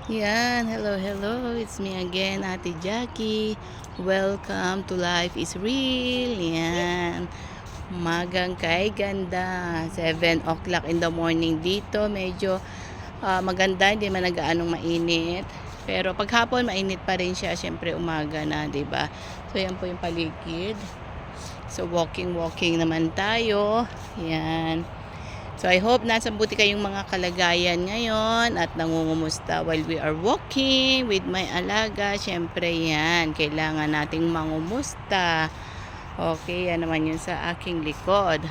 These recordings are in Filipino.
Yan, hello, hello. It's me again, Ate Jackie. Welcome to Life is Real. Yan. Umagang kay ganda. 7 o'clock in the morning dito. Medyo maganda, hindi man nagaanong mainit. Pero paghapon, mainit pa rin siya. Siyempre, umaga na, 'di ba? So, yan po yung paligid. So, walking naman tayo. Yan. So I hope nasa buti kayong mga kalagayan ngayon at nangungumusta while we are walking with my alaga. Siyempre yan, kailangan nating mangumusta. Okay, yan naman yun sa aking likod.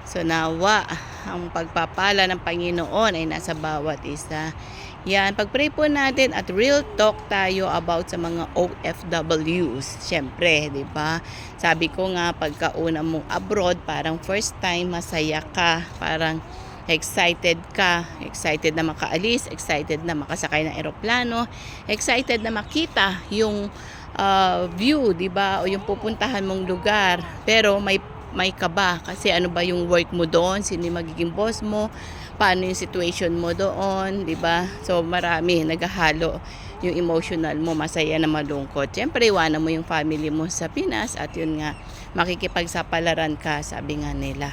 So nawa, ang pagpapala ng Panginoon ay nasa bawat isa. Yan, pag-pray po natin at real talk tayo about sa mga OFWs. Siyempre, di ba? Sabi ko nga, pagkauna mong abroad, parang first time, masaya ka. Parang excited ka. Excited na makaalis, excited na makasakay ng eroplano, excited na makita yung view, di ba? O yung pupuntahan mong lugar. Pero may kaba kasi ano ba yung work mo doon, sino yung magiging boss mo, paano yung situation mo doon, 'di ba? So marami naghahalo yung emotional mo, masaya na malungkot. Siyempre iwanan mo yung family mo sa Pinas at yun nga makikipagsapalaran ka, sabi nga nila.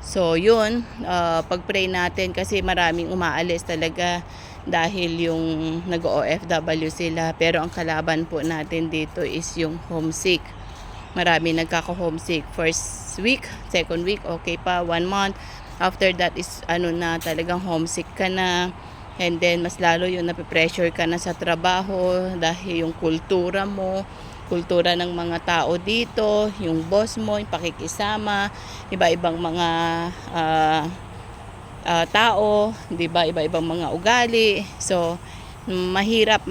So yun, pag-pray natin kasi maraming umaalis talaga dahil yung nag-OFW sila, pero ang kalaban po natin dito is yung homesick. Marami nagkaka-homesick. First week, second week, okay pa, 1 month. After that is ano na, talagang homesick ka na. And then, mas lalo yung napipressure ka na sa trabaho dahil yung kultura mo, kultura ng mga tao dito, yung boss mo, yung pakikisama, iba-ibang mga tao, 'di ba? Iba-ibang mga ugali. So, mahirap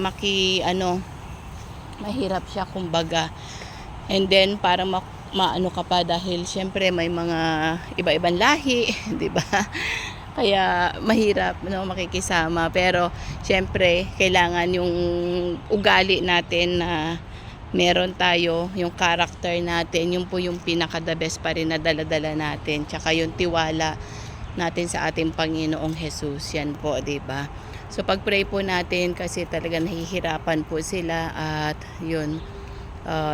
mahirap siya kumbaga. And then parang maano ka pa dahil syempre may mga iba-ibang lahi, 'di ba? Kaya mahirap no makikisama, pero syempre kailangan yung ugali natin na meron tayo, yung character natin, yun po yung pinaka the best pa rin na dala-dala natin. Tsaka yung tiwala natin sa ating Panginoong Jesus, yan po, 'di ba? So pag-pray po natin kasi talaga nahihirapan po sila at yun.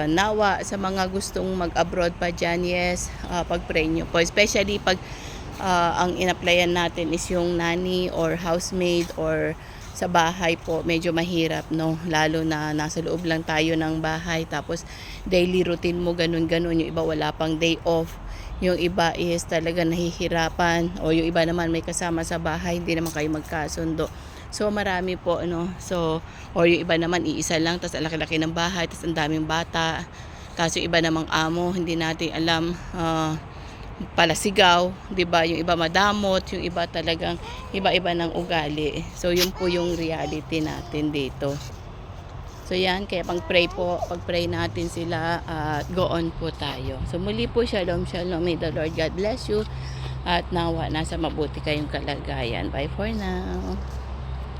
Nawa sa mga gustong mag-abroad pa dyan, yes, pag-pray nyo po. Especially pag ang in-applyan natin is yung nanny or housemaid or sa bahay po, medyo mahirap, no? Lalo na nasa loob lang tayo ng bahay, tapos daily routine mo, ganun-ganun. Yung iba wala pang day off. Yung iba is talaga nahihirapan. O yung iba naman may kasama sa bahay, hindi naman kayo magkasundo. So marami po, ano. So, or yung iba naman iisa lang, tapos ang laki-laki ng bahay, tapos ang daming bata. Tapos yung iba namang amo, hindi natin alam, palasigaw, 'di ba? Yung iba madamot, yung iba talagang iba-iba ng ugali. So yun po yung reality natin dito. So yan, kaya pag-pray natin sila at go on po tayo. So muli po, shalom, shalom. May the Lord God bless you at nawa nasa mabuti kayong kalagayan. Bye for now.